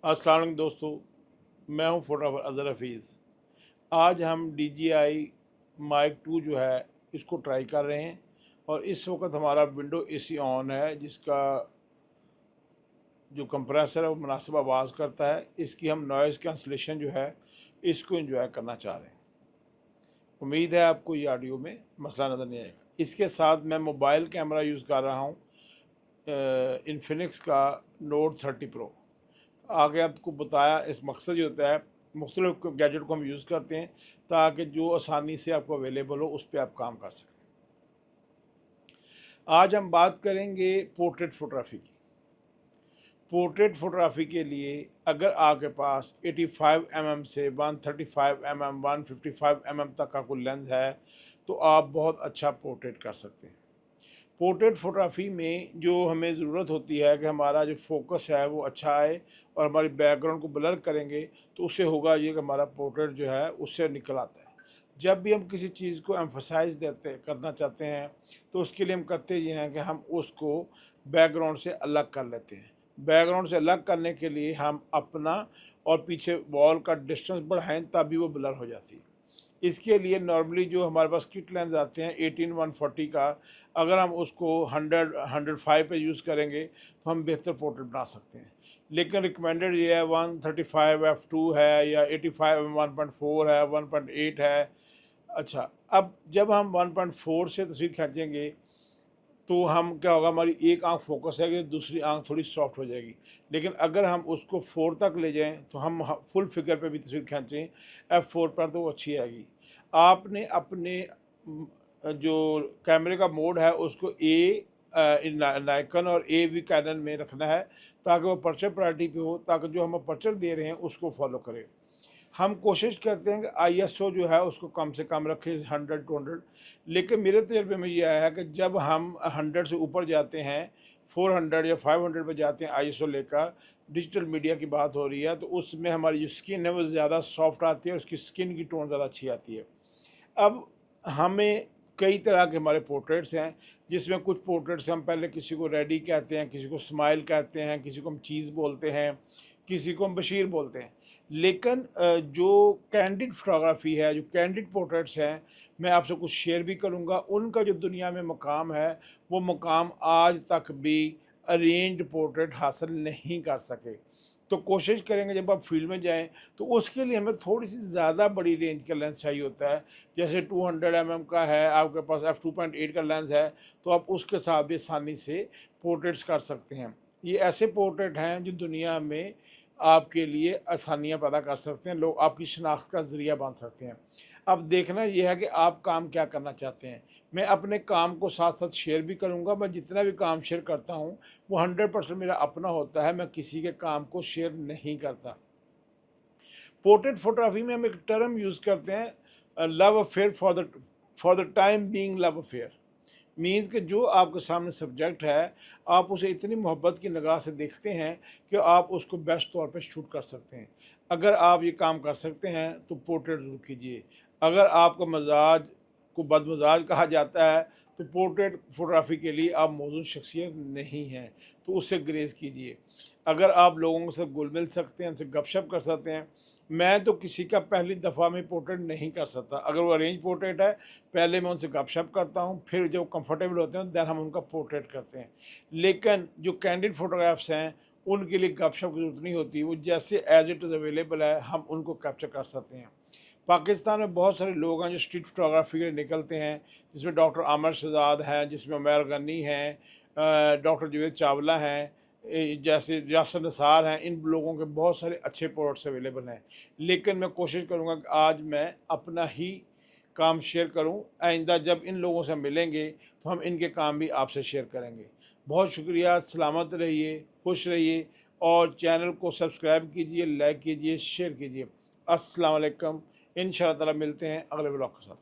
अस्सलाम वालेकुम दोस्तों, मैं हूं फोटोग्राफर अज़हर हफीज़। आज हम DJI माइक 2 जो है इसको ट्राई कर रहे हैं और इस वक्त हमारा विंडो AC ऑन है, जिसका जो कंप्रेसर है वो मुनासिब आवाज़ करता है। इसकी हम नॉइज़ कैंसलेशन जो है इसको एंजॉय करना चाह रहे हैं। उम्मीद है आपको ये ऑडियो में मसला नज़र नहीं आएगा। इसके साथ मैं मोबाइल कैमरा यूज़ कर रहा हूँ, इन्फिनिक्स का नोट 30 प्रो। आगे आपको बताया इस मकसद ये होता है, मुख्तलिफ गैजेट को हम यूज़ करते हैं ताकि जो आसानी से आपको अवेलेबल हो उस पर आप काम कर सकें। आज हम बात करेंगे पोर्ट्रेट फ़ोटोग्राफी की। पोर्ट्रेट फ़ोटोग्राफी के लिए अगर आपके पास 85 mm से 135 mm 155 mm तक का कोई लेंस है तो आप बहुत अच्छा पोर्ट्रेट कर सकते हैं। पोर्ट्रेट फ़ोटोग्राफी में जो हमें ज़रूरत होती है कि हमारा जो फोकस है वो अच्छा आए और हमारी बैकग्राउंड को ब्लर करेंगे तो उससे होगा ये कि हमारा पोर्ट्रेट जो है उससे निकल आता है। जब भी हम किसी चीज़ को एम्फसाइज देते करना चाहते हैं तो उसके लिए हम करते ये हैं कि हम उसको बैकग्राउंड से अलग कर लेते हैं। बैकग्राउंड से अलग करने के लिए हम अपना और पीछे वॉल का डिस्टेंस बढ़ाएं तभी वो ब्लर हो जाती है। इसके लिए नॉर्मली जो हमारे पास किट लेंस आते हैं 18-140 का, अगर हम उसको 100-105 पे यूज़ करेंगे तो हम बेहतर पोर्ट्रेट बना सकते हैं। लेकिन रिकमेंडेड ये है 135 f2 है या 85 1.4 है, 1.8 है। अच्छा, अब जब हम 1.4 से तस्वीर खींचेंगे तो हम क्या होगा, हमारी एक आंख फोकस है कि दूसरी आंख थोड़ी सॉफ्ट हो जाएगी। लेकिन अगर हम उसको 4 तक ले जाएं तो हम फुल फिगर पे भी तस्वीर खींचें F4 पर तो वो अच्छी आएगी। आपने अपने जो कैमरे का मोड है उसको नाइकन और भी कैनन में रखना है ताकि वो अपर्चर प्रायोरिटी पे हो, ताकि जो हम अपर्चर दे रहे हैं उसको फॉलो करें। हम कोशिश करते हैं कि ISO जो है उसको कम से कम रखें, 100-200। लेकिन मेरे तजर्बे में ये आया है कि जब हम 100 से ऊपर जाते हैं, 400 या 500 पे जाते हैं ISO लेकर, डिजिटल मीडिया की बात हो रही है, तो उसमें हमारी जो स्किन है वो ज़्यादा सॉफ्ट आती है, उसकी स्किन की टोन ज़्यादा अच्छी आती है। अब हमें कई तरह के हमारे पोर्ट्रेट्स हैं, जिसमें कुछ पोर्ट्रेट्स हम पहले किसी को रेडी कहते हैं, किसी को स्माइल कहते हैं, किसी को हम चीज़ बोलते हैं, किसी को हम बशीर बोलते हैं। लेकिन जो कैंडिड फोटोग्राफी है, जो कैंडिड पोर्ट्रेट्स हैं, मैं आपसे कुछ शेयर भी करूंगा। उनका जो दुनिया में मकाम है वो मकाम आज तक भी अरेंज्ड पोर्ट्रेट हासिल नहीं कर सके। तो कोशिश करेंगे जब आप फील्ड में जाएं तो उसके लिए हमें थोड़ी सी ज़्यादा बड़ी रेंज का लेंस चाहिए होता है। जैसे 200 mm का है आपके पास, f2.8 का लेंस है, तो आप उसके साथ भी आसानी से पोर्ट्रेट्स कर सकते हैं। ये ऐसे पोर्ट्रेट हैं जो दुनिया में आपके लिए आसानियाँ पैदा कर सकते हैं, लोग आपकी शनाख्त का ज़रिया बन सकते हैं। अब देखना यह है कि आप काम क्या करना चाहते हैं। मैं अपने काम को साथ साथ शेयर भी करूंगा। मैं जितना भी काम शेयर करता हूं वो 100% मेरा अपना होता है, मैं किसी के काम को शेयर नहीं करता। पोर्ट्रेट फोटोग्राफी में हम एक टर्म यूज़ करते हैं, love affair for the time being love affair. Means कि जो आपके सामने सब्जेक्ट है आप उसे इतनी मोहब्बत की निगाह से देखते हैं कि आप उसको बेस्ट तौर पे शूट कर सकते हैं। अगर आप ये काम कर सकते हैं तो पोर्ट्रेट ज़रूर कीजिए। अगर आपका मजाज को बदमजाज कहा जाता है तो पोर्ट्रेट फोटोग्राफी के लिए आप मौजूद शख्सियत नहीं हैं, तो उससे ग्रेज कीजिए। अगर आप लोगों के साथ घुल मिल सकते हैं, उनसे गपशप कर सकते हैं। मैं तो किसी का पहली दफ़ा में पोर्ट्रेट नहीं कर सकता। अगर वो अरेंज पोर्ट्रेट है, पहले मैं उनसे गपशप करता हूँ, फिर जब कंफर्टेबल होते हैं दैन हम उनका पोर्ट्रेट करते हैं। लेकिन जो कैंडिड फोटोग्राफ्स हैं उनके लिए गपशप की ज़रूरत नहीं होती, वो जैसे एज इट इज़ अवेलेबल है हम उनको कैप्चर कर सकते हैं। पाकिस्तान में बहुत सारे लोग हैं जो स्ट्रीट फोटोग्राफी के लिए निकलते हैं, जिसमें डॉक्टर आमिर शहजाद हैं, जिसमें उमैर गनी हैं, डॉक्टर जुवेद चावला हैं, जैसे यासर निसार हैं। इन लोगों के बहुत सारे अच्छे प्रोडक्ट्स अवेलेबल हैं। लेकिन मैं कोशिश करूंगा कि आज मैं अपना ही काम शेयर करूं। आइंदा जब इन लोगों से मिलेंगे तो हम इनके काम भी आपसे शेयर करेंगे। बहुत शुक्रिया, सलामत रहिए, खुश रहिए और चैनल को सब्सक्राइब कीजिए, लाइक कीजिए, शेयर कीजिए। अस्सलाम वालेकुम। इंशाअल्लाह ताला मिलते हैं अगले ब्लॉग के साथ।